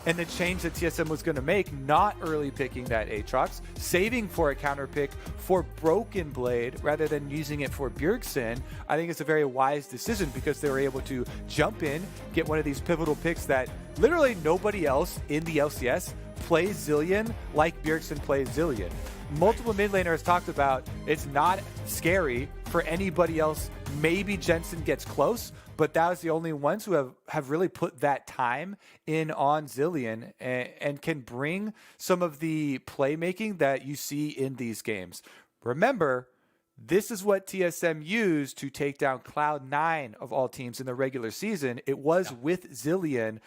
and the change that TSM was going to make, not early picking that Aatrox, saving for a counter pick for Broken Blade rather than using it for Bjergsen, I think it's a very wise decision because they were able to jump in, get one of these pivotal picks that literally nobody else in the LCS plays Zilean like Bjergsen plays Zilean. Multiple mid laners talked about it's not scary for anybody else. Maybe Jensen gets close, but that was the only ones who have really put that time in on Zilean and can bring some of the playmaking that you see in these games. Remember, this is what TSM used to take down Cloud9 of all teams in the regular season. It was with Zilean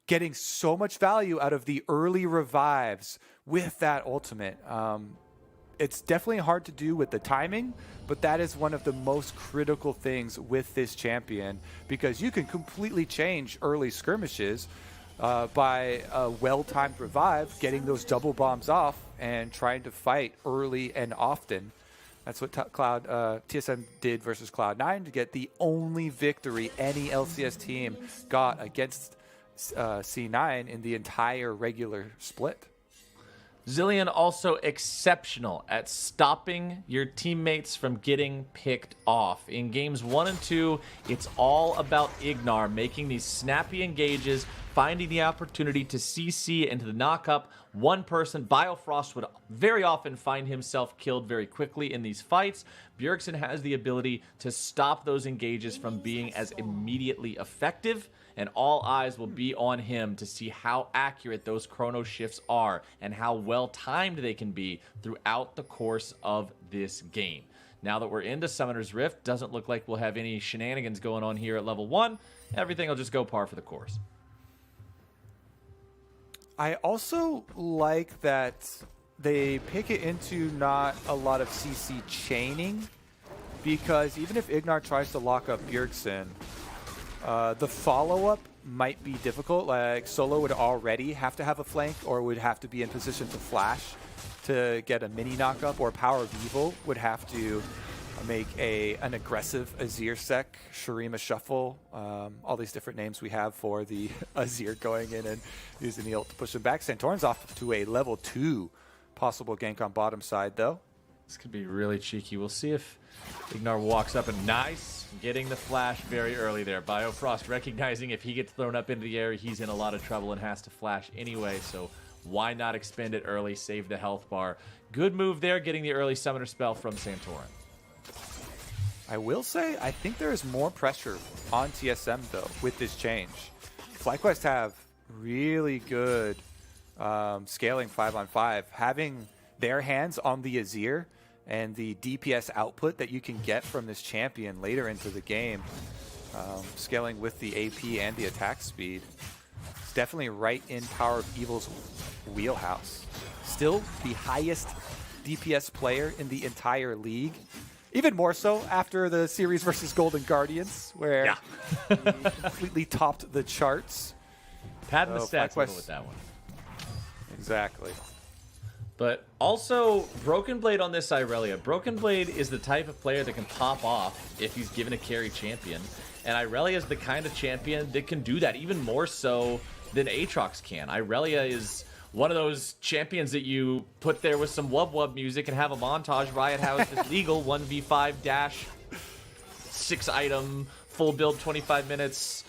getting so much value out of the early revives with that ultimate. It's definitely hard to do with the timing, but that is one of the most critical things with this champion because you can completely change early skirmishes by a well-timed revive, getting those double bombs off and trying to fight early and often. That's what TSM did versus Cloud9 to get the only victory any LCS team got against C9 in the entire regular split. Zilean also exceptional at stopping your teammates from getting picked off. In games 1 and 2, it's all about Ignar making these snappy engages, finding the opportunity to CC into the knockup. One person, Biofrost, would very often find himself killed very quickly in these fights. Bjergsen has the ability to stop those engages from being as immediately effective, and all eyes will be on him to see how accurate those chrono shifts are and how well timed they can be throughout the course of this game. Now that we're into Summoner's Rift, doesn't look like we'll have any shenanigans going on here at level 1. Everything will just go par for the course. I also like that they pick it into not a lot of CC chaining, because even if Ignar tries to lock up Bjergsen, the follow-up might be difficult. Like Solo would already have to have a flank or would have to be in position to flash to get a mini knock-up, or Power of Evil would have to make an aggressive Azir sec, Shurima shuffle, all these different names we have for the Azir going in and using the ult to push him back. Santorin's off to a level 2 possible gank on bottom side though. This could be really cheeky. We'll see if Ignar walks up and nice, getting the flash very early there. Biofrost recognizing if he gets thrown up into the air, he's in a lot of trouble and has to flash anyway, so why not expend it early, save the health bar. Good move there, getting the early summoner spell from Santorin. I will say, I think there is more pressure on TSM though with this change. FlyQuest have really good scaling 5-on-5. Having their hands on the Azir and the DPS output that you can get from this champion later into the game, scaling with the AP and the attack speed, it's definitely right in Power of Evil's wheelhouse. Still the highest DPS player in the entire league. Even more so after the series versus Golden Guardians, where he completely topped the charts. Padding the stats a little with that one. Exactly. But also, Broken Blade on this Irelia. Broken Blade is the type of player that can pop off if he's given a carry champion. And Irelia is the kind of champion that can do that, even more so than Aatrox can. Irelia is one of those champions that you put there with some wub wub music and have a montage. Riot House is legal 1v5 dash 6 item full build 25 minutes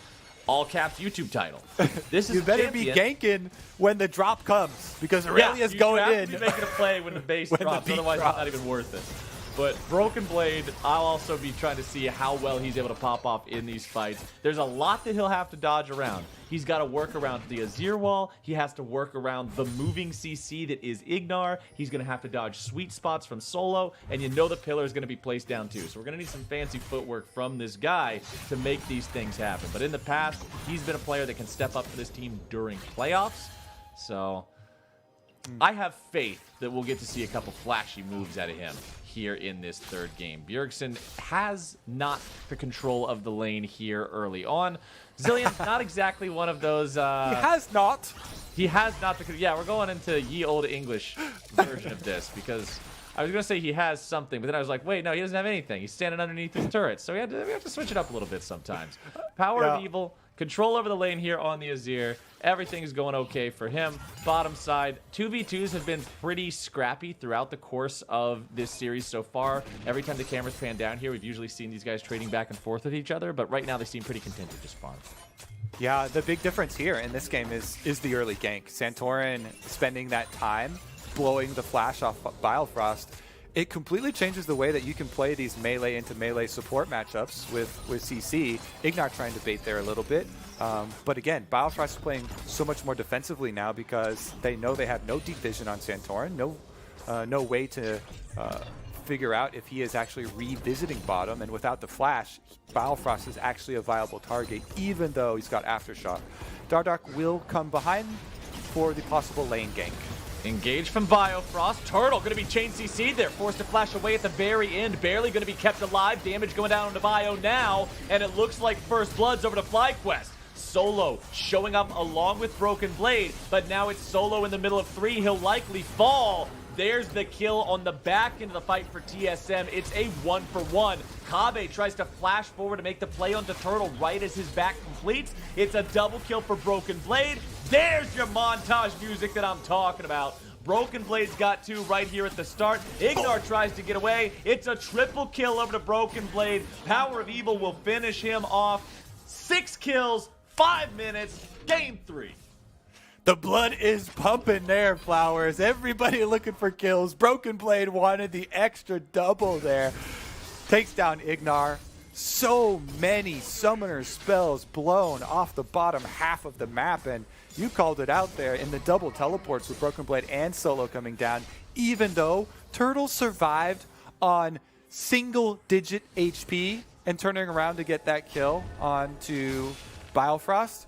all capped YouTube title. This is you better be ganking when the drop comes, because Aurelia's going in. You have to be making a play when the base drops, otherwise it's not even worth it. But Broken Blade, I'll also be trying to see how well he's able to pop off in these fights. There's a lot that he'll have to dodge around. He's got to work around the Azir wall. He has to work around the moving CC that is Ignar. He's going to have to dodge sweet spots from Solo. And you know the pillar is going to be placed down too. So we're going to need some fancy footwork from this guy to make these things happen. But in the past, he's been a player that can step up for this team during playoffs. So I have faith that we'll get to see a couple flashy moves out of him here in this third game. Bjergsen has not the control of the lane here early on. Zilean's not exactly one of those. He has not. He has not the. Yeah, we're going into ye old English version of this, because I was going to say he has something, but then I was like, wait, no, he doesn't have anything. He's standing underneath his turret. So we have to switch it up a little bit sometimes. Power of Evil control over the lane here on the Azir. Everything's going okay for him. Bottom side, 2v2s have been pretty scrappy throughout the course of this series so far. Every time the cameras pan down here, we've usually seen these guys trading back and forth with each other, but right now they seem pretty content to just farm. Yeah, the big difference here in this game is the early gank. Santorin spending that time blowing the flash off Biofrost. It completely changes the way that you can play these melee into melee support matchups with CC. Ignar trying to bait there a little bit. But again, Biofrost is playing so much more defensively now because they know they have no deep vision on Santorin, no way to figure out if he is actually revisiting bottom, and without the flash, Biofrost is actually a viable target, even though he's got Aftershock. Dardoch will come behind for the possible lane gank. Engage from Biofrost. Turtle going to be chain CC'd there. Forced to flash away at the very end. Barely going to be kept alive. Damage going down onto Bio now. And it looks like First Blood's over to FlyQuest. Solo showing up along with Broken Blade. But now it's Solo in the middle of 3. He'll likely fall. There's the kill on the back end of the fight for TSM. It's a 1-for-1. Kabe tries to flash forward to make the play onto Turtle right as his back completes. It's a double kill for Broken Blade. There's your montage music that I'm talking about. Broken Blade's got 2 right here at the start. Ignar tries to get away. It's a triple kill over to Broken Blade. Power of Evil will finish him off. 6 kills, 5 minutes, game 3. The blood is pumping there, Flowers. Everybody looking for kills. Broken Blade wanted the extra double there. Takes down Ignar. So many summoner spells blown off the bottom half of the map, and you called it out there in the double teleports with Broken Blade and Solo coming down. Even though Turtle survived on single-digit HP and turning around to get that kill onto Biofrost,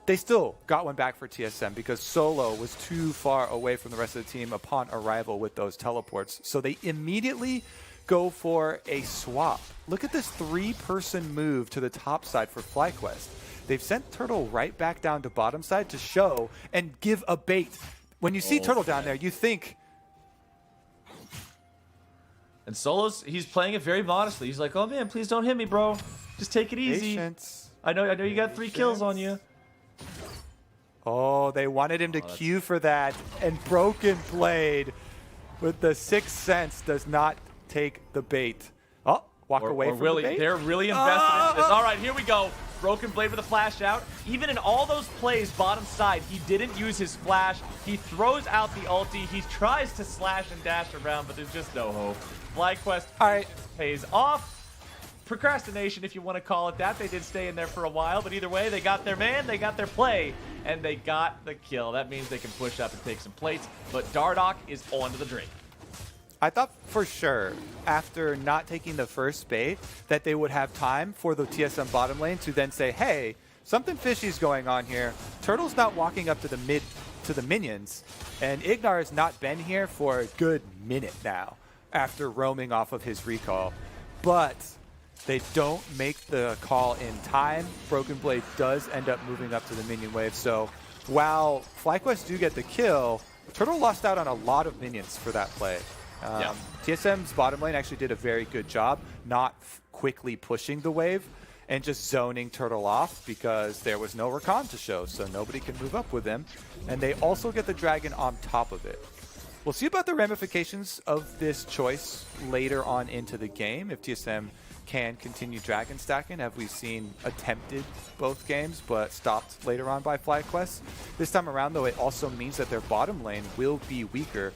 they still got one back for TSM because Solo was too far away from the rest of the team upon arrival with those teleports. So they immediately go for a swap. Look at this 3-person move to the top side for FlyQuest. They've sent Turtle right back down to bottom side to show and give a bait. When you see Turtle down there, you think... And Solo's, he's playing it very modestly. He's like, oh man, please don't hit me, bro. Just take it easy. Patience. I know you got 3 kills on you. Oh, they wanted him to queue for that, and Broken Blade with the 6th sense does not take the bait. Oh, walk away from really, the bait. They're really invested in this. All right, here we go. Broken Blade with a flash out. Even in all those plays bottom side, he didn't use his flash. He throws out the ulti. He tries to slash and dash around, but there's just no hope. FlyQuest pays off. Procrastination, if you want to call it that. They did stay in there for a while, but either way, they got their man, they got their play, and they got the kill. That means they can push up and take some plates, but Dardoch is on to the drink. I thought for sure, after not taking the first bait, that they would have time for the TSM bottom lane to then say, hey, something fishy's going on here. Turtle's not walking up to the minions, and Ignar has not been here for a good minute now after roaming off of his recall. But they don't make the call in time. Broken Blade does end up moving up to the minion wave. So while FlyQuest do get the kill, Turtle lost out on a lot of minions for that play. TSM's bottom lane actually did a very good job not quickly pushing the wave and just zoning Turtle off because there was no recon to show, so nobody can move up with them. And they also get the dragon on top of it. We'll see about the ramifications of this choice later on into the game if TSM can continue dragon stacking. Have we seen attempted both games but stopped later on by FlyQuest? This time around, though, it also means that their bottom lane will be weaker.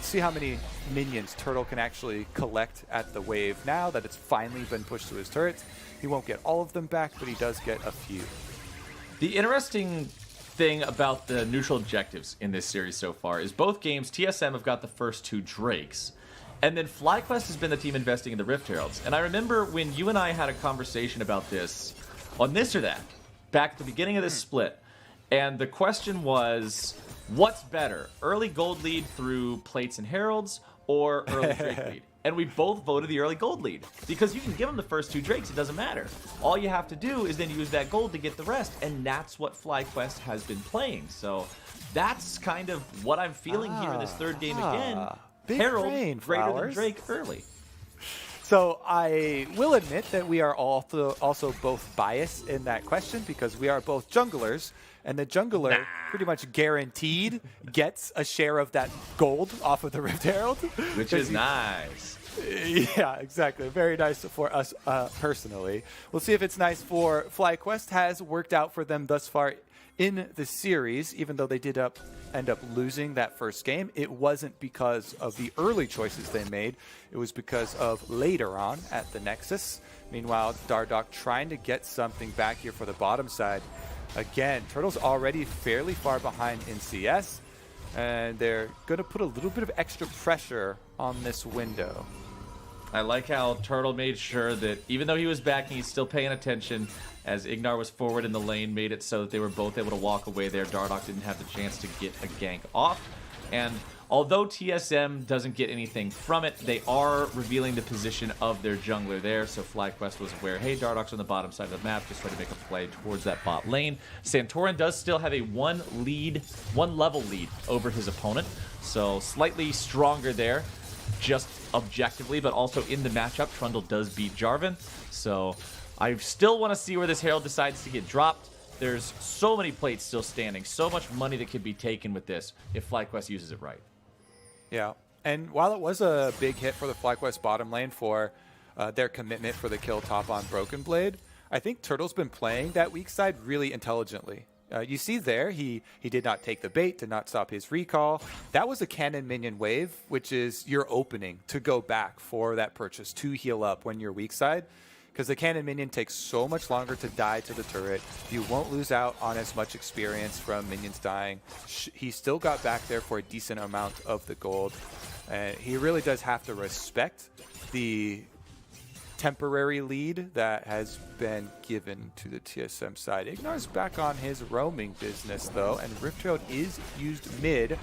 See how many minions Turtle can actually collect at the wave now that it's finally been pushed to his turrets. He won't get all of them back, but he does get a few. The interesting thing about the neutral objectives in this series so far is both games, TSM have got the first 2 Drakes. And then FlyQuest has been the team investing in the Rift Heralds. And I remember when you and I had a conversation about this on This or That, back at the beginning of this split. And the question was, what's better, early gold lead through plates and heralds or early Drake lead? And we both voted the early gold lead because you can give them the first 2 Drakes, it doesn't matter. All you have to do is then use that gold to get the rest, and that's what FlyQuest has been playing. So that's kind of what I'm feeling here in this third game again. Big Herald brain, greater than Flowers. Drake early. So So I will admit that we are also both biased in that question because we are both junglers, and the jungler pretty much guaranteed gets a share of that gold off of the Rift Herald. Which is nice. Yeah, exactly. Very nice for us personally. We'll see if it's nice for FlyQuest. Has worked out for them thus far in the series, even though they did end up losing that first game. It wasn't because of the early choices they made. It was because of later on at the Nexus. Meanwhile, Dardoch trying to get something back here for the bottom side. Again, Turtle's already fairly far behind in CS, and they're going to put a little bit of extra pressure on this window. I like how Turtle made sure that even though he was backing, he's still paying attention. As Ignar was forward in the lane, made it so that they were both able to walk away there. Dardoch didn't have the chance to get a gank off. And although TSM doesn't get anything from it, they are revealing the position of their jungler there. So FlyQuest was aware, hey, Dardoch's on the bottom side of the map, just trying to make a play towards that bot lane. Santorin does still have a one level lead over his opponent. So slightly stronger there, just objectively, but also in the matchup. Trundle does beat Jarvan. So I still want to see where this Herald decides to get dropped. There's so many plates still standing, so much money that could be taken with this if FlyQuest uses it right. Yeah, and while it was a big hit for the FlyQuest bottom lane for their commitment for the kill top on Broken Blade, I think Turtle's been playing that weak side really intelligently. You see there, he did not take the bait, did not stop his recall. That was a cannon minion wave, which is your opening to go back for that purchase to heal up when you're weak side. Because the cannon minion takes so much longer to die to the turret. You won't lose out on as much experience from minions dying. He still got back there for a decent amount of the gold. And he really does have to respect the temporary lead that has been given to the TSM side. Ignar's back on his roaming business, though, and Rift Herald is used mid.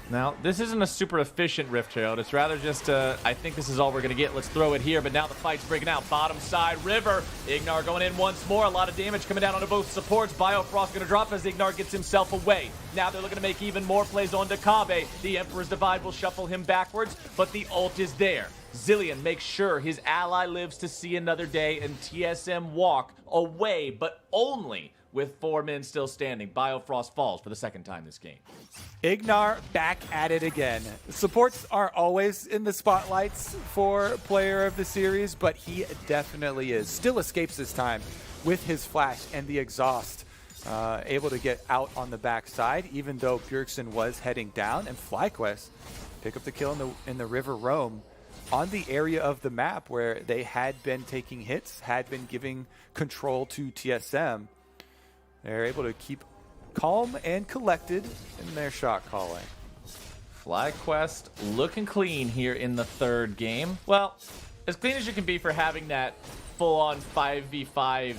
Now, this isn't a super efficient Rift Herald. It's rather just, I think this is all we're going to get. Let's throw it here. But now the fight's breaking out. Bottom side, River. Ignar going in once more. A lot of damage coming down onto both supports. Biofrost going to drop as Ignar gets himself away. Now they're looking to make even more plays onto Kabe. The Emperor's Divide will shuffle him backwards, but the ult is there. Zilean makes sure his ally lives to see another day, and TSM walk away, but only with 4 men still standing. Biofrost falls for the second time this game. Ignar back at it again. Supports are always in the spotlights for player of the series, but he definitely is. Still escapes this time with his flash and the exhaust. Able to get out on the backside, even though Bjergsen was heading down, and FlyQuest pick up the kill in the River Roam on the area of the map where they had been taking hits, had been giving control to TSM. They're able to keep calm and collected in their shot calling. FlyQuest looking clean here in the third game. Well, as clean as you can be for having that full-on 5v5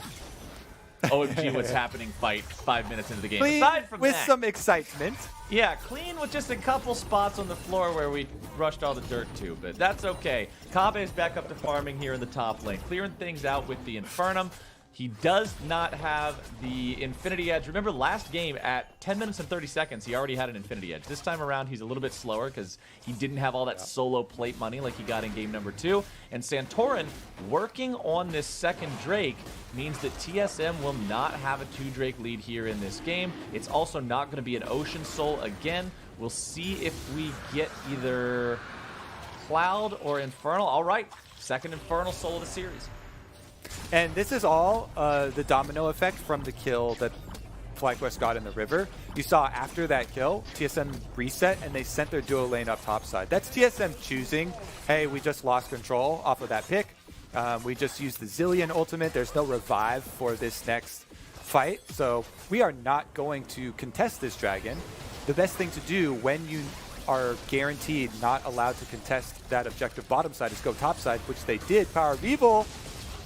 OMG what's happening fight 5 minutes into the game. Clean Aside from with that, some excitement. Yeah, clean with just a couple spots on the floor where we rushed all the dirt to, but that's okay. Kabe's back up to farming here in the top lane, clearing things out with the Infernum. He does not have the Infinity Edge. Remember last game at 10 minutes and 30 seconds, he already had an Infinity Edge. This time around, he's a little bit slower because he didn't have all that solo plate money like he got in game number 2. And Santorin working on this second Drake means that TSM will not have a 2 Drake lead here in this game. It's also not going to be an Ocean Soul again. We'll see if we get either Cloud or Infernal. All right, second Infernal Soul of the series. And this is all the domino effect from the kill that FlyQuest got in the river. You saw after that kill, TSM reset and they sent their duo lane up top side. That's TSM choosing, hey, we just lost control off of that pick. We just used the Zilean ultimate. There's no revive for this next fight. So we are not going to contest this dragon. The best thing to do when you are guaranteed not allowed to contest that objective bottom side is go top side, which they did. Power of Evil.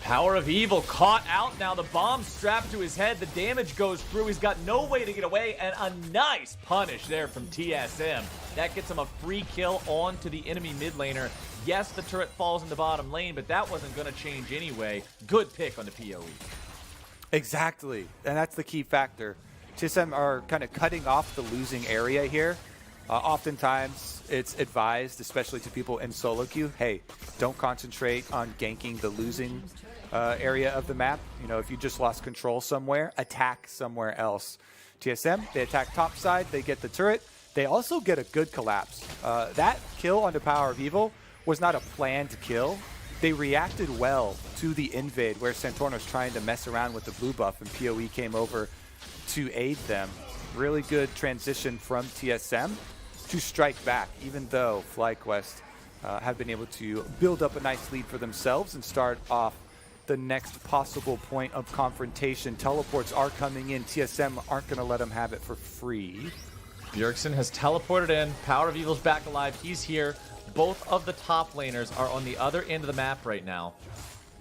Power of Evil caught out now. The bomb strapped to his head. The damage goes through. He's got no way to get away. And a nice punish there from TSM. That gets him a free kill onto the enemy mid laner. Yes, the turret falls in the bottom lane, but that wasn't going to change anyway. Good pick on the PoE. Exactly. And that's the key factor. TSM are kind of cutting off the losing area here. Oftentimes, it's advised, especially to people in solo queue, hey, don't concentrate on ganking the losing area of the map. You know, if you just lost control somewhere, attack somewhere else. TSM, they attack top side, they get the turret. They also get a good collapse. That kill onto Power of Evil was not a planned kill. They reacted well to the invade where Santorn was trying to mess around with the blue buff and PoE came over to aid them. Really good transition from TSM to strike back, even though FlyQuest have been able to build up a nice lead for themselves and start off the next possible point of confrontation. Teleports are coming in. TSM aren't going to let them have it for free. Bjergsen has teleported in. Power of Evil's back alive. He's here. Both of the top laners are on the other end of the map right now.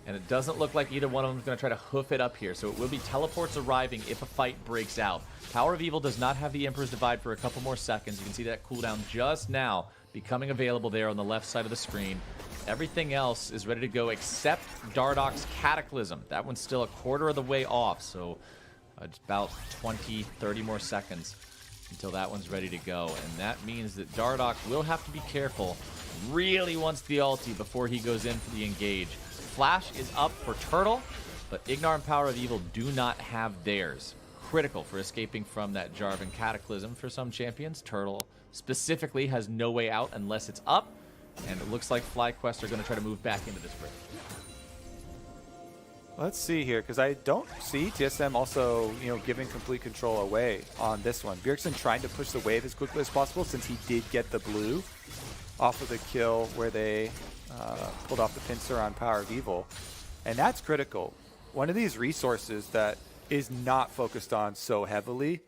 And it doesn't look like either one of them is going to try to hoof it up here. So it will be teleports arriving if a fight breaks out. Power of Evil does not have the Emperor's Divide for a couple more seconds. You can see that cooldown just now becoming available there on the left side of the screen. Everything else is ready to go except Dardoch's Cataclysm. That one's still a quarter of the way off. So it's about 20, 30 more seconds until that one's ready to go. And that means that Dardoch will have to be careful. Really wants the ulti before he goes in for the engage. Flash is up for Turtle, but Ignar and Power of Evil do not have theirs. Critical for escaping from that Jarvan Cataclysm for some champions. Turtle specifically has no way out unless it's up, and it looks like FlyQuest are going to try to move back into this rift. Let's see here, because I don't see TSM also, giving complete control away on this one. Bjergsen trying to push the wave as quickly as possible since he did get the blue off of the kill where they pulled off the pincer on Power of Evil. And that's critical. One of these resources that is not focused on so heavily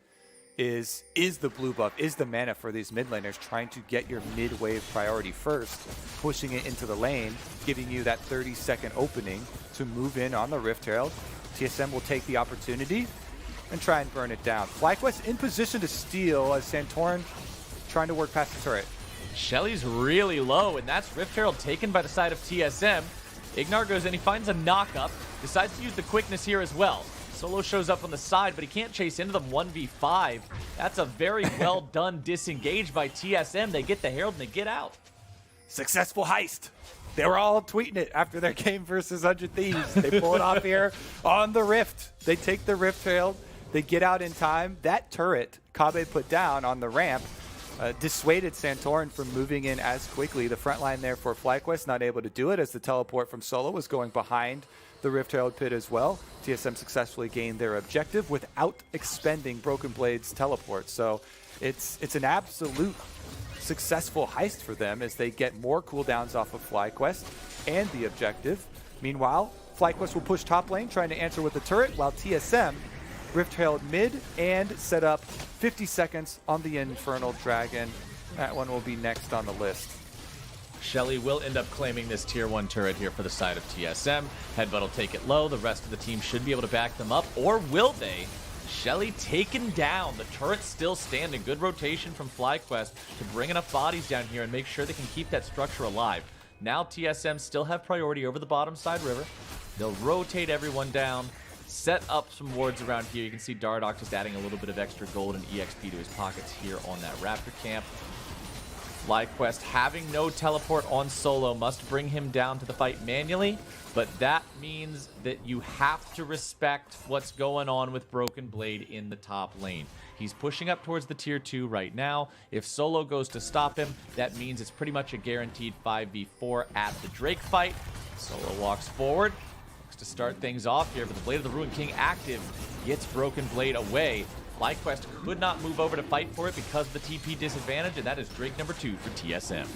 is the blue buff, is the mana for these mid laners, trying to get your mid wave priority first, pushing it into the lane, giving you that 30-second opening to move in on the Rift Herald. TSM will take the opportunity and try and burn it down. FlyQuest in position to steal as Santorn trying to work past the turret. Shelly's really low, and that's Rift Herald taken by the side of TSM. Ignar goes in, he finds a knock-up, decides to use the quickness here as well. Solo shows up on the side, but he can't chase into them 1v5. That's a very well done disengage by TSM. They get the Herald and they get out. Successful heist. They were all tweeting it after their game versus 100 Thieves. They pull it off here on the Rift. They take the Rift Herald. They get out in time. That turret Kabe put down on the ramp dissuaded Santorn from moving in as quickly. The front line there for FlyQuest not able to do it as the teleport from Solo was going behind the Rift Herald pit as well. TSM successfully gained their objective without expending Broken Blade's teleport. So it's an absolute successful heist for them as they get more cooldowns off of FlyQuest and the objective. Meanwhile, FlyQuest will push top lane trying to answer with the turret while TSM Rift Herald mid and set up 50 seconds on the Infernal Dragon. That one will be next on the list. Shelly will end up claiming this tier 1 turret here for the side of TSM. Headbutt will take it low. The rest of the team should be able to back them up. Or will they? Shelly taken down. The turret's still standing. Good rotation from FlyQuest to bring enough bodies down here and make sure they can keep that structure alive. Now TSM still have priority over the bottom side river. They'll rotate everyone down, set up some wards around here. You can see Dardoch just adding a little bit of extra gold and EXP to his pockets here on that Raptor camp. FlyQuest having no teleport on Solo must bring him down to the fight manually, but that means that you have to respect what's going on with Broken Blade in the top lane. He's pushing up towards the tier 2 right now. If Solo goes to stop him, that means it's pretty much a guaranteed 5v4 at the Drake fight. Solo walks forward, looks to start things off here, but the Blade of the Ruined King active gets Broken Blade away. FlyQuest could not move over to fight for it because of the TP disadvantage, and that is Drake number 2 for TSM.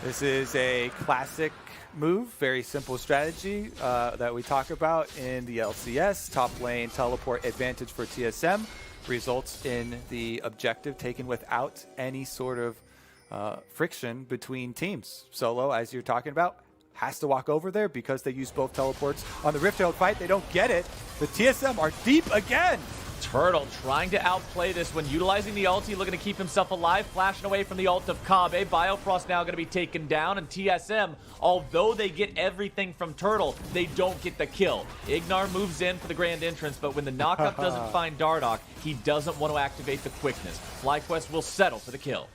This is a classic move, very simple strategy that we talk about in the LCS. Top lane teleport advantage for TSM results in the objective taken without any sort of friction between teams. Solo, as you're talking about, has to walk over there because they use both teleports on the Rift Herald fight. They don't get it. The TSM are deep again. Turtle trying to outplay this when utilizing the ulti, looking to keep himself alive, flashing away from the ult of Kabe. Biofrost now going to be taken down, and TSM, although they get everything from Turtle, they don't get the kill. Ignar moves in for the grand entrance, but when the knockup doesn't find Dardoch, he doesn't want to activate the quickness. FlyQuest will settle for the kill.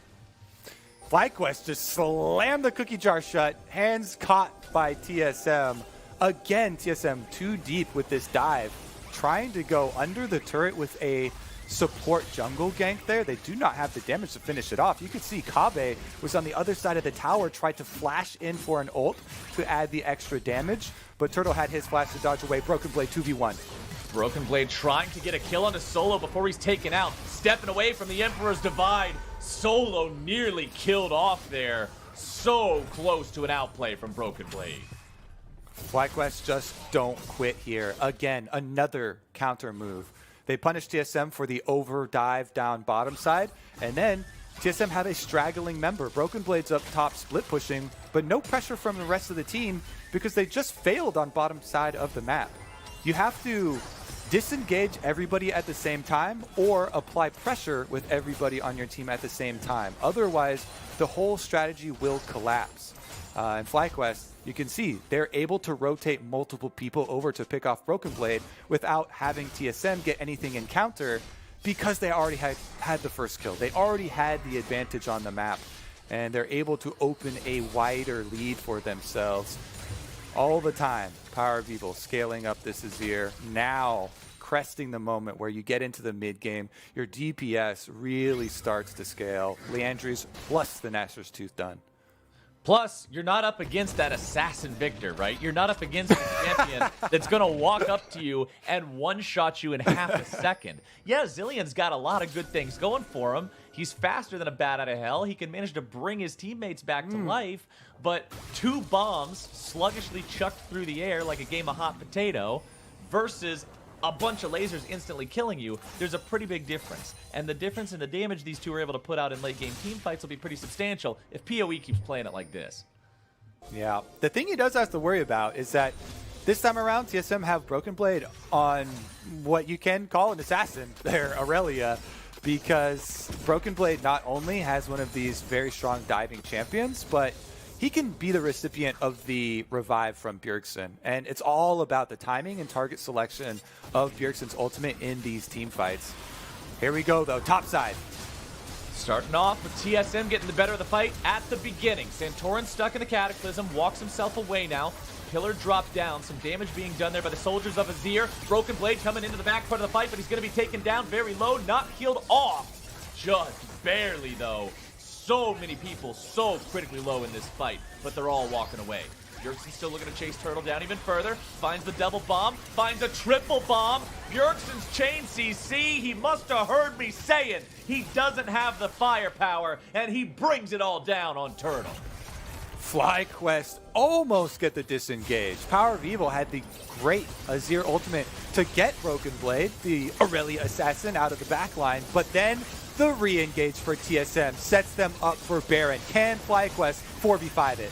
FlyQuest just slammed the cookie jar shut, hands caught by TSM. Again, TSM too deep with this dive, trying to go under the turret with a support jungle gank there. They do not have the damage to finish it off. You could see Kabe was on the other side of the tower, tried to flash in for an ult to add the extra damage, but Turtle had his flash to dodge away. Broken Blade 2v1. Broken Blade trying to get a kill onto Solo before he's taken out. Stepping away from the Emperor's Divide. Solo nearly killed off there. So close to an outplay from Broken Blade. FlyQuest just don't quit here. Again, another counter move. They punished TSM for the over dive down bottom side, and then TSM had a straggling member. Broken Blade's up top split pushing, but no pressure from the rest of the team because they just failed on bottom side of the map. You have to disengage everybody at the same time or apply pressure with everybody on your team at the same time. Otherwise, the whole strategy will collapse. In FlyQuest, you can see they're able to rotate multiple people over to pick off Broken Blade without having TSM get anything in counter because they already had the first kill. They already had the advantage on the map, and they're able to open a wider lead for themselves. All the time, Power of Evil scaling up this Azir, now cresting the moment where you get into the mid game, your DPS really starts to scale. Leandry's plus the Nashor's Tooth done. Plus, you're not up against that assassin Victor, right? You're not up against a champion that's going to walk up to you and one-shot you in half a second. Yeah, Zilean's got a lot of good things going for him. He's faster than a bat out of hell. He can manage to bring his teammates back to life, but 2 bombs sluggishly chucked through the air like a game of hot potato versus a bunch of lasers instantly killing you, there's a pretty big difference. And the difference in the damage these two are able to put out in late game team fights will be pretty substantial if PoE keeps playing it like this. Yeah, the thing he does have to worry about is that this time around, TSM have Broken Blade on what you can call an assassin there, Aurelia, because Broken Blade not only has one of these very strong diving champions, but he can be the recipient of the revive from Bjergsen. And it's all about the timing and target selection of Bjergsen's ultimate in these team fights. Here we go, though. Top side. Starting off with TSM getting the better of the fight at the beginning. Santorin stuck in the Cataclysm, walks himself away now. Pillar dropped down, some damage being done there by the soldiers of Azir. Broken Blade coming into the back part of the fight, but he's going to be taken down very low, not killed off. Just barely, though. So many people so critically low in this fight, but they're all walking away. Bjergsen's still looking to chase Turtle down even further. Finds the double bomb, finds a triple bomb. Bjergsen's chain CC, he must have heard me saying he doesn't have the firepower, and he brings it all down on Turtle. FlyQuest almost get the disengage. Power of Evil had the great Azir ultimate to get Broken Blade, the Aurelia assassin, out of the back line, but then the re-engage for TSM sets them up for Baron. Can FlyQuest 4v5 it?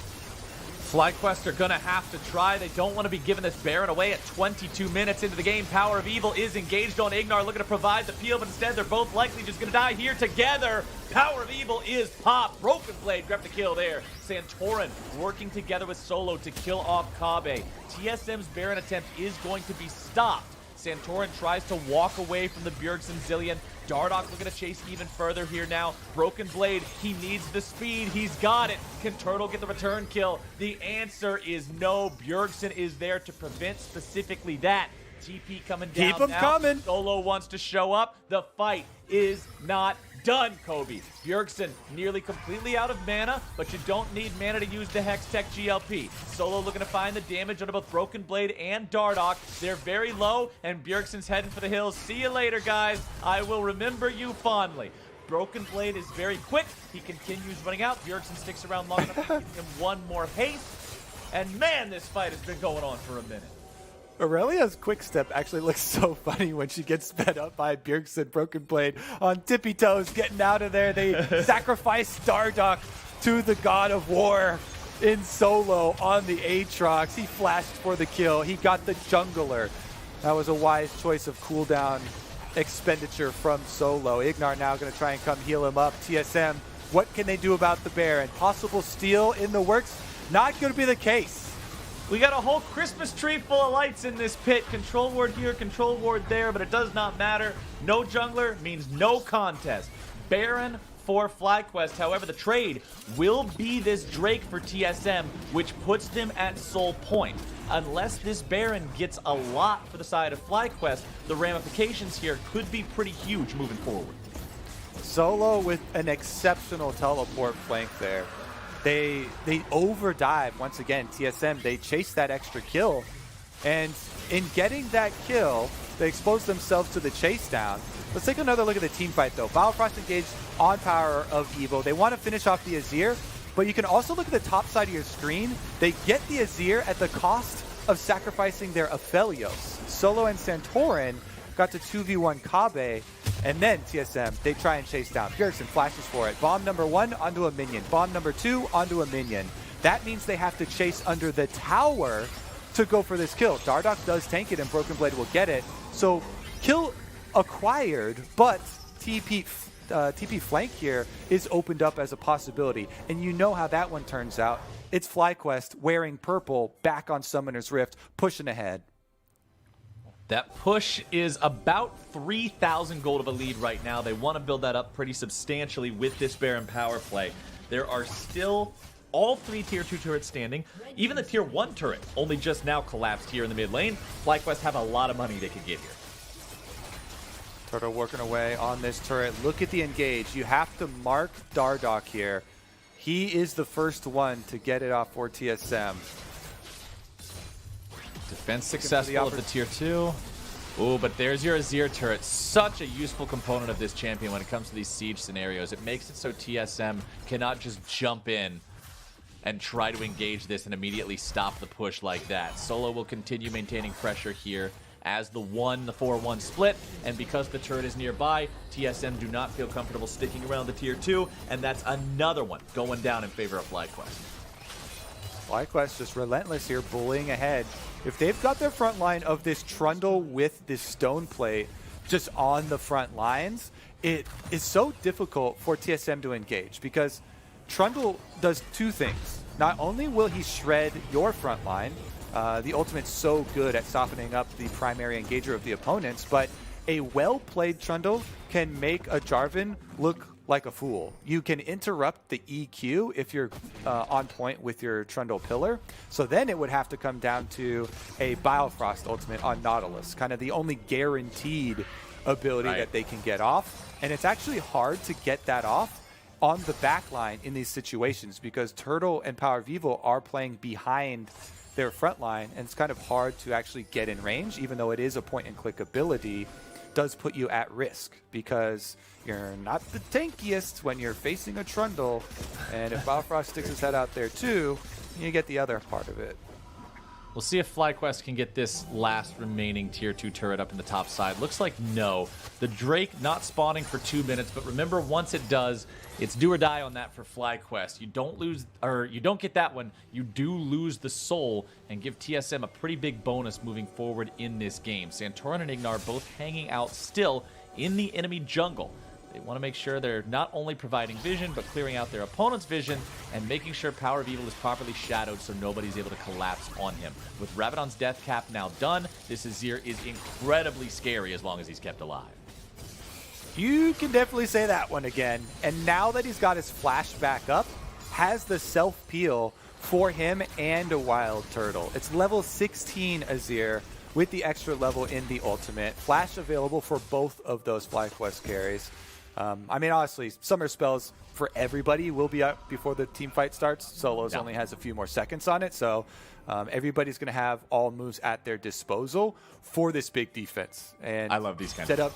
FlyQuest are going to have to try. They don't want to be giving this Baron away at 22 minutes into the game. Power of Evil is engaged on Ignar, looking to provide the peel, but instead they're both likely just going to die here together. Power of Evil is popped. Broken Blade grabbed the kill there. Santorin working together with Solo to kill off Kabe. TSM's Baron attempt is going to be stopped. Santorin tries to walk away from the Bjergsen Zilean. Dardoch looking to chase even further here now. Broken Blade, he needs the speed. He's got it. Can Turtle get the return kill? The answer is no. Bjergsen is there to prevent specifically that. TP coming down. Keep him coming. Solo wants to show up. The fight is not done, Kobe. Bjergsen nearly completely out of mana, but you don't need mana to use the Hextech GLP. Solo looking to find the damage on both Broken Blade and Dardoch. They're very low, and Bjergsen's heading for the hills. See you later, guys. I will remember you fondly. Broken Blade is very quick. He continues running out. Bjergsen sticks around long enough to give him one more haste. And man, this fight has been going on for a minute. Aurelia's quick step actually looks so funny when she gets sped up by Bjergsen. Broken Blade on tippy toes, getting out of there. They sacrifice Dardoch to the God of War in Solo on the Aatrox. He flashed for the kill. He got the jungler. That was a wise choice of cooldown expenditure from Solo. Ignar now going to try and come heal him up. TSM, what can they do about the Baron? Possible steal in the works? Not going to be the case. We got a whole Christmas tree full of lights in this pit. Control ward here, control ward there, but it does not matter. No jungler means no contest. Baron for FlyQuest. However, the trade will be this Drake for TSM, which puts them at sole point. Unless this Baron gets a lot for the side of FlyQuest, the ramifications here could be pretty huge moving forward. Solo with an exceptional teleport flank there. They overdive once again. TSM, they chase that extra kill, and in getting that kill, they expose themselves to the chase down. Let's take another look at the team fight though. Biofrost engaged on power of Evo. They want to finish off the Azir, but you can also look at the top side of your screen. They get the Azir at the cost of sacrificing their Aphelios. Solo and Santorin got to 2v1 Kabe, and then TSM, they try and chase down. Bjergsen flashes for it. Bomb number 1 onto a minion. Bomb number 2 onto a minion. That means they have to chase under the tower to go for this kill. Dardoch does tank it, and Broken Blade will get it. So kill acquired, but TP flank here is opened up as a possibility. And you know how that one turns out. It's FlyQuest wearing purple back on Summoner's Rift, pushing ahead. That push is about 3,000 gold of a lead right now. They want to build that up pretty substantially with this Baron power play. There are still all 3 tier 2 turrets standing. Even the tier 1 turret only just now collapsed here in the mid lane. FlyQuest have a lot of money they could get here. Turtle working away on this turret. Look at the engage. You have to mark Dardoch here. He is the first one to get it off for TSM. Defense successful of the tier 2. Ooh, but there's your Azir turret. Such a useful component of this champion when it comes to these siege scenarios. It makes it so TSM cannot just jump in and try to engage this and immediately stop the push like that. Solo will continue maintaining pressure here as the 4-1 split, and because the turret is nearby, TSM do not feel comfortable sticking around the tier 2, and that's another one going down in favor of FlyQuest. FlyQuest just relentless here, bullying ahead. If they've got their front line of this Trundle with this stone plate just on the front lines, it is so difficult for TSM to engage because Trundle does 2 things. Not only will he shred your front line, the ultimate's so good at softening up the primary engager of the opponents, but a well-played Trundle can make a Jarvan look like a fool. You can interrupt the EQ if you're on point with your Trundle pillar. So then it would have to come down to a Biofrost ultimate on Nautilus, kind of the only guaranteed ability that they can get off. And it's actually hard to get that off on the back line in these situations because Turtle and Power Vivo are playing behind their front line, and it's kind of hard to actually get in range, even though it is a point-and-click ability. Does put you at risk because you're not the tankiest when you're facing a Trundle, and if Biofrost sticks his head out there too, you get the other part of it. We'll see if FlyQuest can get this last remaining tier 2 turret up in the top side. Looks like no. The Drake not spawning for 2 minutes, but remember, once it does, it's do or die on that for FlyQuest. You don't lose, or you don't get that one, you do lose the soul and give TSM a pretty big bonus moving forward in this game. Santorin and Ignar both hanging out still in the enemy jungle. They want to make sure they're not only providing vision, but clearing out their opponent's vision and making sure Power of Evil is properly shadowed so nobody's able to collapse on him. With Rabadon's death cap now done, this Azir is incredibly scary as long as he's kept alive. You can definitely say that one again. And now that he's got his flash back up, has the self-peel for him and a Wild Turtle. It's level 16 Azir with the extra level in the ultimate. Flash available for both of those FlyQuest carries. I mean, honestly, summer spells for everybody will be up before the team fight starts. Solos only has a few more seconds on it, so everybody's going to have all moves at their disposal for this big defense. And I love these kind of setup.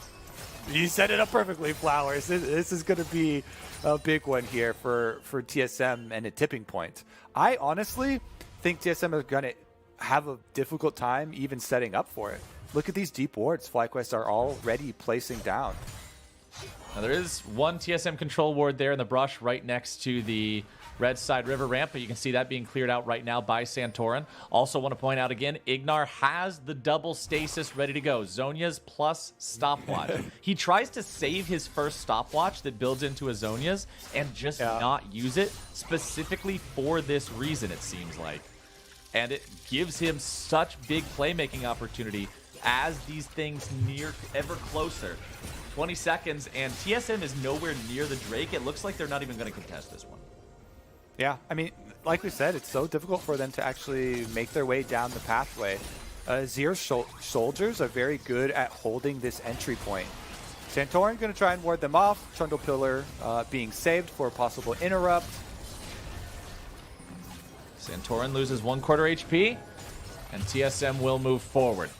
You set it up perfectly, Flowers. This is going to be a big one here for TSM and a tipping point. I honestly think TSM is going to have a difficult time even setting up for it. Look at these deep wards FlyQuest are already placing down. Now there is one TSM control ward there in the brush right next to the Red Side River ramp, but you can see that being cleared out right now by Santorin. Also want to point out again, Ignar has the double stasis ready to go. Zhonya's plus stopwatch. He tries to save his first stopwatch that builds into a Zhonya's and just not use it specifically for this reason, it seems like. And it gives him such big playmaking opportunity as these things near ever closer. 20 seconds, and TSM is nowhere near the Drake. It looks like they're not even going to contest this one. Yeah, I mean, like we said, it's so difficult for them to actually make their way down the pathway. Azir soldiers are very good at holding this entry point. Santorin going to try and ward them off. Trundle Pillar being saved for a possible interrupt. Santorin loses 1/4 HP, and TSM will move forward.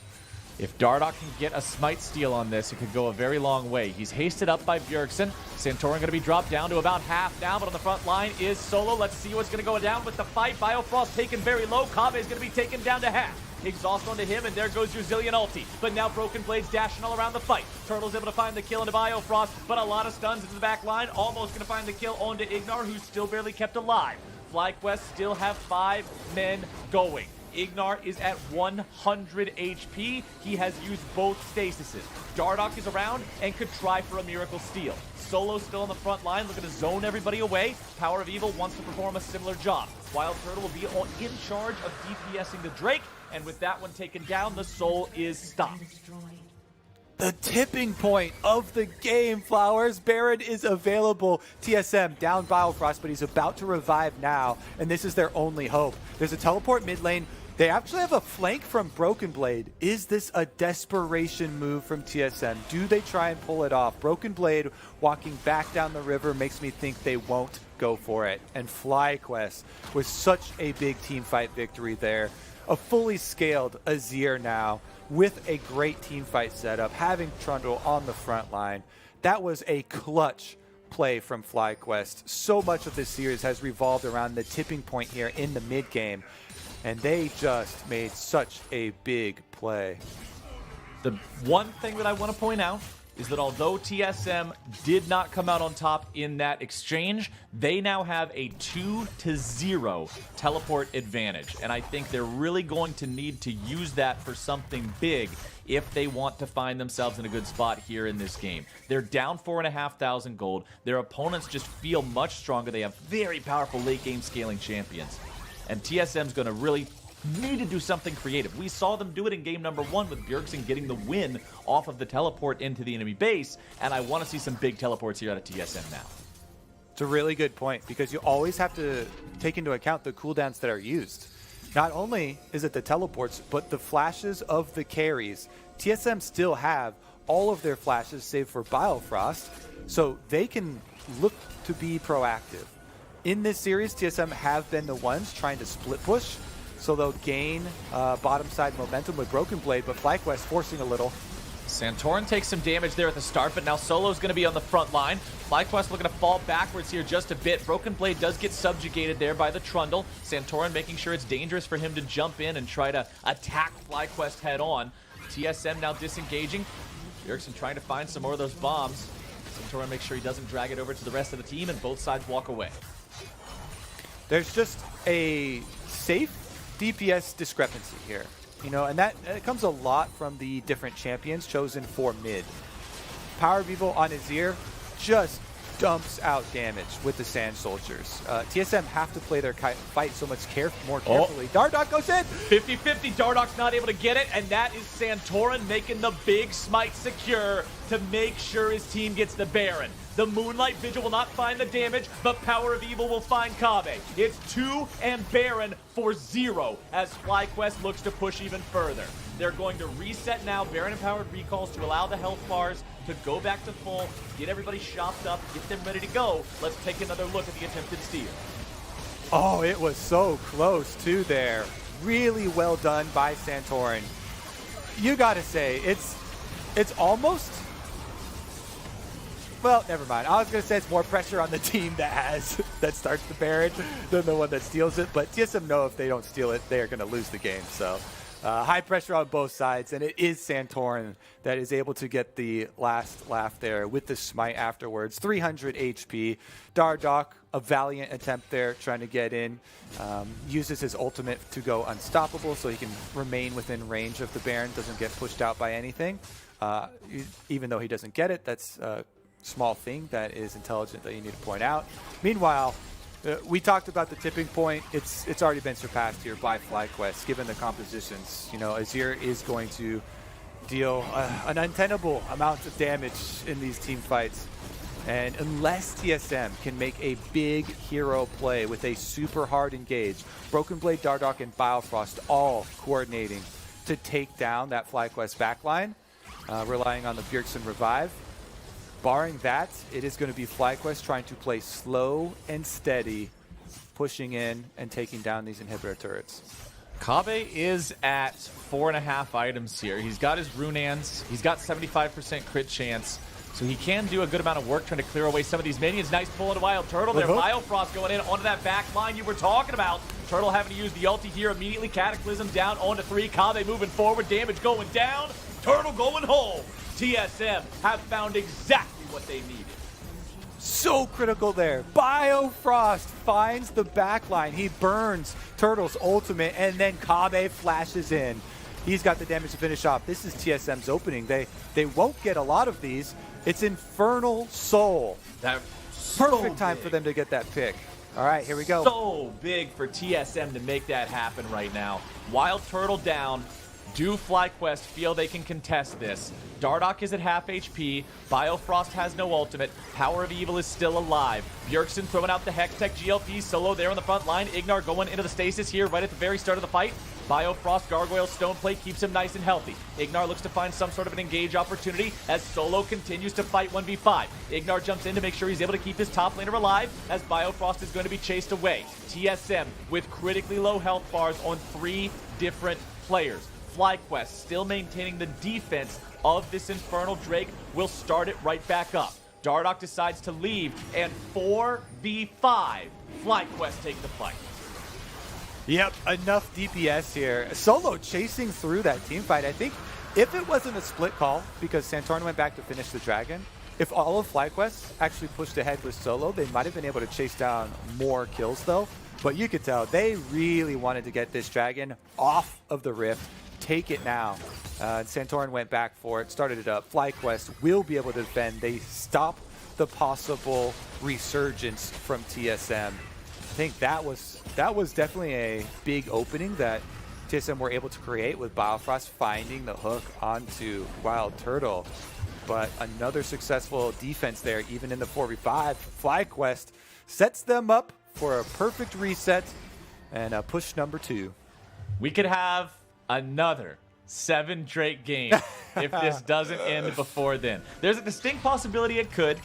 If Dardoch can get a smite steal on this, it could go a very long way. He's hasted up by Bjergsen. Santorin going to be dropped down to about half now, but on the front line is Solo. Let's see what's going to go down with the fight. Biofrost taken very low. Kave is going to be taken down to half. Exhaust onto him, and there goes your Zillion ulti. But now Broken Blade's dashing all around the fight. Turtle's able to find the kill into Biofrost, but a lot of stuns into the back line. Almost going to find the kill onto Ignar, who's still barely kept alive. FlyQuest still have 5 men going. Ignar is at 100 HP. He has used both stasises. Dardoch is around and could try for a miracle steal. Solo's still on the front line, looking to zone everybody away. Power of Evil wants to perform a similar job. Wild Turtle will be in charge of DPSing the Drake, and with that one taken down, the Soul is stopped. The tipping point of the game, Flowers. Baron is available. TSM down Biofrost, but he's about to revive now, and this is their only hope. There's a teleport mid lane. They actually have a flank from Broken Blade. Is this a desperation move from TSM? Do they try and pull it off? Broken Blade walking back down the river makes me think they won't go for it. And FlyQuest with such a big team fight victory there. A fully scaled Azir now with a great team fight setup, having Trundle on the front line. That was a clutch play from FlyQuest. So much of this series has revolved around the tipping point here in the mid game. And they just made such a big play. The one thing that I want to point out is that although TSM did not come out on top in that exchange, they now have a 2-0 teleport advantage. And I think they're really going to need to use that for something big if they want to find themselves in a good spot here in this game. They're down 4,500 gold. Their opponents just feel much stronger. They have very powerful late game scaling champions. And TSM's going to really need to do something creative. We saw them do it in game number 1 with Bjergsen getting the win off of the teleport into the enemy base, and I want to see some big teleports here out of TSM now. It's a really good point, because you always have to take into account the cooldowns that are used. Not only is it the teleports, but the flashes of the carries. TSM still have all of their flashes save for Biofrost, so they can look to be proactive. In this series, TSM have been the ones trying to split push, so they'll gain bottom side momentum with Broken Blade, but FlyQuest forcing a little. Santorin takes some damage there at the start, but now Solo's going to be on the front line. FlyQuest looking to fall backwards here just a bit. Broken Blade does get subjugated there by the Trundle. Santorin making sure it's dangerous for him to jump in and try to attack FlyQuest head on. TSM now disengaging. Bjergsen trying to find some more of those bombs. Santorin makes sure he doesn't drag it over to the rest of the team, and both sides walk away. There's just a safe DPS discrepancy here, you know, and that comes a lot from the different champions chosen for mid. Power of Evil on Azir just dumps out damage with the Sand Soldiers. TSM have to play their fight so much more carefully. Dardoch goes in! 50-50, Dardoch's not able to get it, and that is Santorin making the big smite secure to make sure his team gets the Baron. The Moonlight Vigil will not find the damage, but Power of Evil will find Kave. It's 2 and Baron for 0 as FlyQuest looks to push even further. They're going to reset now, Baron-empowered recalls to allow the health bars to go back to full, get everybody shopped up, get them ready to go. Let's take another look at the attempted steal. Oh, it was so close too there. Really well done by Santorin. You gotta say, it's almost... Well, never mind. I was going to say it's more pressure on the team that starts the Baron than the one that steals it. But TSM know if they don't steal it, they are going to lose the game. So high pressure on both sides. And it is Santorin that is able to get the last laugh there with the smite afterwards. 300 HP. Dardoch, a valiant attempt there trying to get in. Uses his ultimate to go unstoppable so he can remain within range of the Baron. Doesn't get pushed out by anything. Even though he doesn't get it, that's... small thing that is intelligent that you need to point out. Meanwhile, we talked about the tipping point. It's already been surpassed here by FlyQuest, given the compositions. You know, Azir is going to deal an untenable amount of damage in these team fights. And unless TSM can make a big hero play with a super hard engage, Broken Blade, Dardoch, and Biofrost all coordinating to take down that FlyQuest backline, relying on the Bjergsen revive. Barring that, it is going to be FlyQuest trying to play slow and steady, pushing in and taking down these inhibitor turrets. Kobbe is at 4.5 items here. He's got his Runans. He's got 75% crit chance. So he can do a good amount of work trying to clear away some of these minions. Nice pull into Wild Turtle there. Biofrost going in onto that back line you were talking about. Turtle having to use the ulti here immediately. Cataclysm down onto 3. Kobbe moving forward. Damage going down. Turtle going home. TSM have found exactly what they needed. So critical there. Biofrost finds the backline. He burns Turtle's ultimate, and then Kobbe flashes in. He's got the damage to finish off. This is TSM's opening. They won't get a lot of these. It's Infernal Soul. That perfect time for them to get that pick. All right, here we go. So big for TSM to make that happen right now. Wild Turtle down. Do FlyQuest feel they can contest this? Dardoch is at half HP. Biofrost has no ultimate. Power of Evil is still alive. Bjergsen throwing out the Hextech GLP. Solo there on the front line. Ignar going into the stasis here right at the very start of the fight. Biofrost Gargoyle Stoneplate keeps him nice and healthy. Ignar looks to find some sort of an engage opportunity as Solo continues to fight 1v5. Ignar jumps in to make sure he's able to keep his top laner alive as Biofrost is going to be chased away. TSM with critically low health bars on 3 different players. FlyQuest still maintaining the defense of this Infernal Drake will start it right back up. Dardoch decides to leave, and 4v5, FlyQuest take the fight. Yep, enough DPS here. Solo chasing through that team fight. I think if it wasn't a split call, because Santorin went back to finish the dragon, if all of FlyQuest actually pushed ahead with Solo, they might have been able to chase down more kills though. But you could tell they really wanted to get this dragon off of the rift. Take it now. Santorin went back for it, started it up. FlyQuest will be able to defend. They stop the possible resurgence from TSM. I think that was definitely a big opening that TSM were able to create with Biofrost finding the hook onto Wild Turtle. But another successful defense there, even in the 4v5. FlyQuest sets them up for a perfect reset and a push number 2. We could have another 7 Drake game if this doesn't end before then. There's a distinct possibility it could,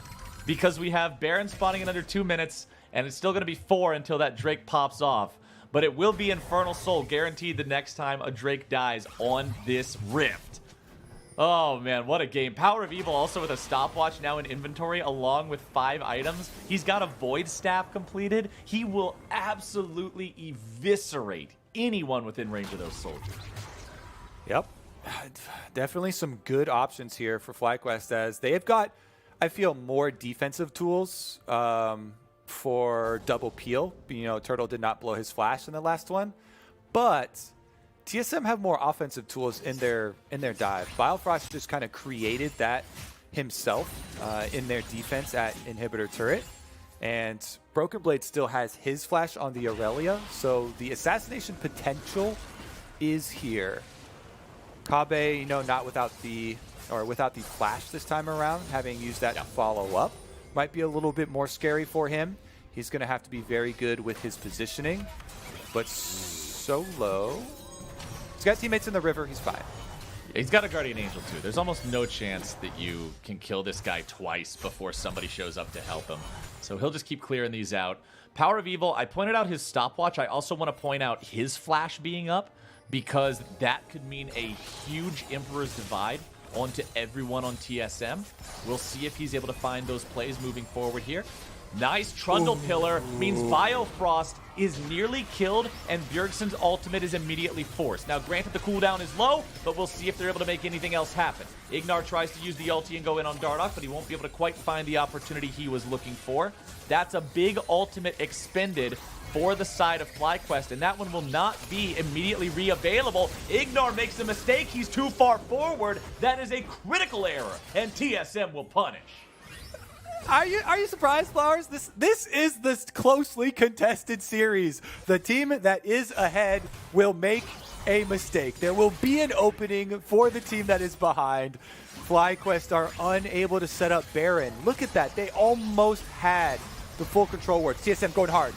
because we have Baron spawning in under 2 minutes, and it's still going to be 4 until that Drake pops off. But it will be Infernal Soul guaranteed the next time a Drake dies on this rift. Oh man, what a game. Power of Evil also with a stopwatch now in inventory along with 5 items. He's got a Void Staff completed. He will absolutely eviscerate anyone within range of those soldiers. Yep. Definitely some good options here for FlyQuest as they have got, I feel, more defensive tools for double peel. You know, Turtle did not blow his flash in the last one, but TSM have more offensive tools in their dive. Biofrost just kind of created that himself in their defense at inhibitor turret. And Broken Blade still has his flash on the Aurelia, so the assassination potential is here. Kobbe, you know, not without the flash this time around, having used that to follow up, might be a little bit more scary for him. He's going to have to be very good with his positioning, but Solo, he's got teammates in the river, he's fine. He's got a Guardian Angel too. There's almost no chance that you can kill this guy twice before somebody shows up to help him. So he'll just keep clearing these out. Power of Evil, I pointed out his stopwatch. I also want to point out his flash being up, because that could mean a huge Emperor's Divide onto everyone on TSM. We'll see if he's able to find those plays moving forward here. Nice Trundle Pillar means Biofrost is nearly killed, and Bjergsen's ultimate is immediately forced. Now, granted, the cooldown is low, but we'll see if they're able to make anything else happen. Ignar tries to use the ulti and go in on Dardoch, but he won't be able to quite find the opportunity he was looking for. That's a big ultimate expended for the side of FlyQuest, and that one will not be immediately re-available. Ignar makes a mistake. He's too far forward. That is a critical error, and TSM will punish. Are you surprised, Flowers? This is the closely contested series. The team that is ahead will make a mistake. There will be an opening for the team that is behind. FlyQuest are unable to set up Baron. Look at that. They almost had the full control wards. TSM going hard.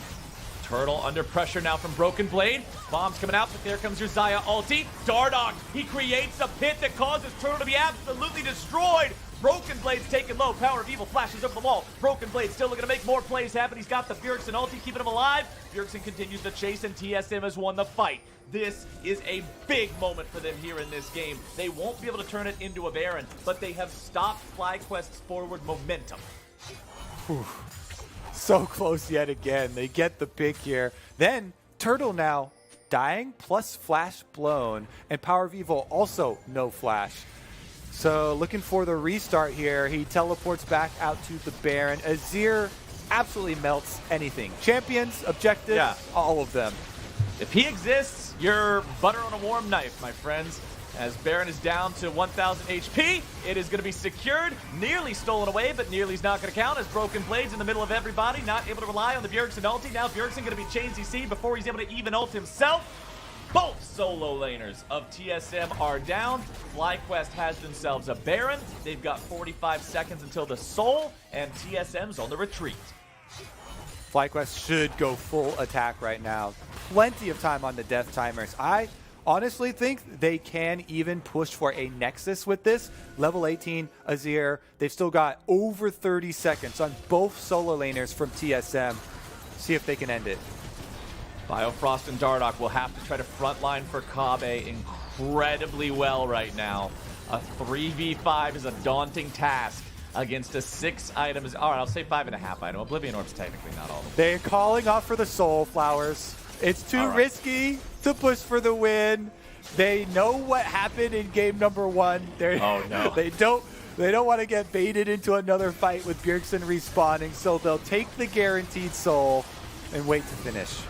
Turtle under pressure now from Broken Blade. Bombs coming out, but there comes your Xayah ulti. Dardoch, he creates a pit that causes Turtle to be absolutely destroyed. Broken Blade's taken low. Power of Evil flashes over the wall. Broken Blade still looking to make more plays happen. He's got the Bjergsen ulti keeping him alive. Bjergsen continues to chase, and TSM has won the fight. This is a big moment for them here in this game. They won't be able to turn it into a Baron, but they have stopped FlyQuest's forward momentum. Whew. So close yet again. They get the pick here. Then Turtle now dying plus flash blown, and Power of Evil also no flash. So looking for the restart here. He teleports back out to the Baron. Azir absolutely melts anything. Champions, objectives, all of them. If he exists, you're butter on a warm knife, my friends. As Baron is down to 1,000 HP, it is going to be secured. Nearly stolen away, but nearly's not going to count as Broken Blade's in the middle of everybody, not able to rely on the Bjergsen ulti. Now Bjergsen going to be chain CC before he's able to even ult himself. Both solo laners of TSM are down. FlyQuest has themselves a Baron. They've got 45 seconds until the Soul, and TSM's on the retreat. FlyQuest should go full attack right now. Plenty of time on the death timers. I honestly think they can even push for a Nexus with this. Level 18, Azir. They've still got over 30 seconds on both solo laners from TSM. See if they can end it. Biofrost and Dardoch will have to try to frontline for Kobbe incredibly well right now. A 3v5 is a daunting task against a 6 items. All right, I'll say 5.5 item. Oblivion Orb's technically not all of them. They're calling off for the Soul Flowers. It's too risky to push for the win. They know what happened in game number 1. Oh no. They don't want to get baited into another fight with Bjergsen respawning, so they'll take the guaranteed soul and wait to finish.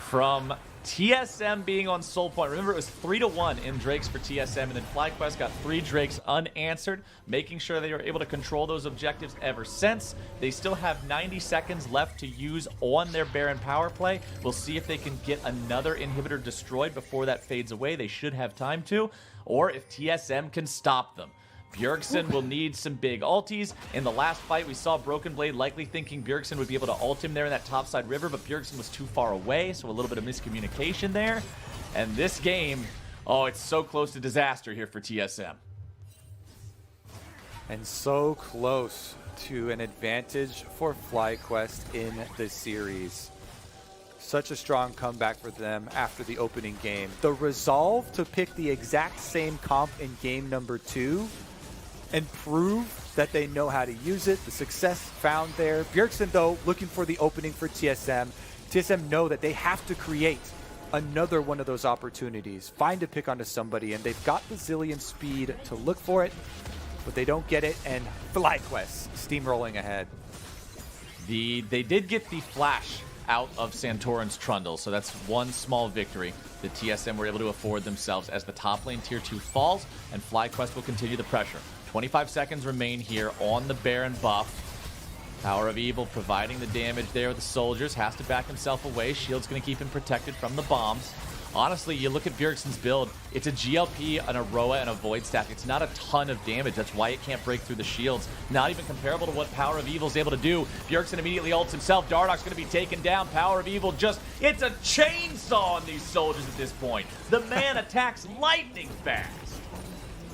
From TSM being on Soul Point, remember it was 3-1 in Drakes for TSM, and then FlyQuest got 3 Drakes unanswered, making sure they were able to control those objectives ever since. They still have 90 seconds left to use on their Baron power play. We'll see if they can get another inhibitor destroyed before that fades away. They should have time to, or if TSM can stop them. Bjergsen will need some big ultis. In the last fight, we saw Broken Blade likely thinking Bjergsen would be able to ult him there in that topside river, but Bjergsen was too far away, so a little bit of miscommunication there. And this game, oh, it's so close to disaster here for TSM. And so close to an advantage for FlyQuest in the series. Such a strong comeback for them after the opening game. The resolve to pick the exact same comp in game number 2 and prove that they know how to use it. The success found there. Bjergsen, though, looking for the opening for TSM. TSM know that they have to create another one of those opportunities. Find a pick onto somebody, and they've got the zillion speed to look for it, but they don't get it, and FlyQuest steamrolling ahead. They did get the flash out of Santorin's Trundle, so that's one small victory that TSM were able to afford themselves as the top lane tier 2 falls, and FlyQuest will continue the pressure. 25 seconds remain here on the Baron buff. Power of Evil providing the damage there with the soldiers, has to back himself away. Shield's going to keep him protected from the bombs. Honestly, you look at Bjergsen's build, it's a GLP, an Aroa, and a Void Staff. It's not a ton of damage. That's why it can't break through the shields. Not even comparable to what Power of Evil's able to do. Bjergsen immediately ults himself. Dardoch's going to be taken down. Power of Evil just, it's a chainsaw on these soldiers at this point. The man attacks lightning fast.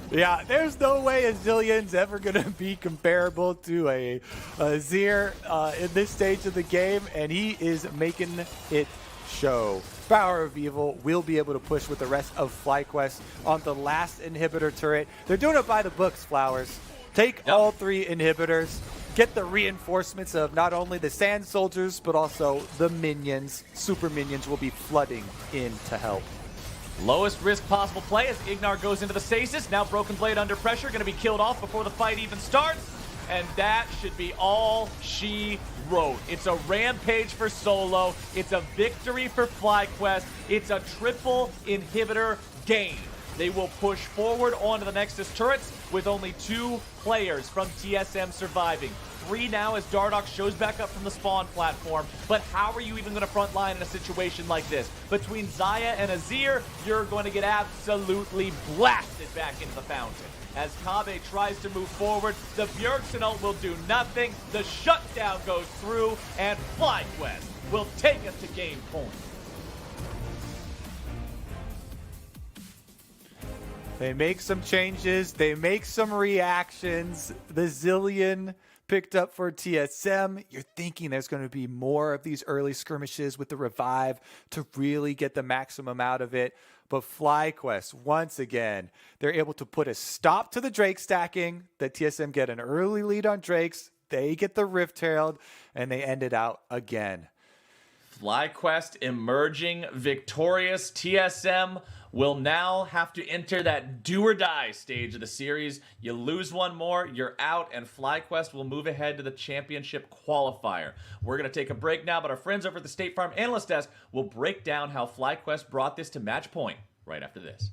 Yeah, there's no way a Zillion's ever going to be comparable to a Azir in this stage of the game, and he is making it show. Power of Evil will be able to push with the rest of FlyQuest on the last inhibitor turret. They're doing it by the books, Flowers. Take all 3 inhibitors, get the reinforcements of not only the Sand Soldiers, but also the minions. Super minions will be flooding in to help. Lowest risk possible play as Ignar goes into the stasis. Now Broken Blade under pressure, going to be killed off before the fight even starts. And that should be all she wrote. It's a rampage for Solo. It's a victory for FlyQuest. It's a triple inhibitor game. They will push forward onto the Nexus turrets with only 2 players from TSM surviving. 3 now as Dardoch shows back up from the spawn platform. But how are you even going to front line in a situation like this? Between Xayah and Azir, you're going to get absolutely blasted back into the fountain. As Kaveh tries to move forward, the Bjergsen ult will do nothing. The shutdown goes through, and FlyQuest will take us to game point. They make some changes. They make some reactions. The Zilean picked up for TSM. You're thinking there's going to be more of these early skirmishes with the revive to really get the maximum out of it. But FlyQuest, once again, they're able to put a stop to the Drake stacking. The TSM get an early lead on Drakes. They get the Rift Herald, and they end it out again. FlyQuest emerging victorious. TSM will now have to enter that do-or-die stage of the series. You lose one more, you're out, and FlyQuest will move ahead to the championship qualifier. We're going to take a break now, but our friends over at the State Farm Analyst Desk will break down how FlyQuest brought this to match point right after this.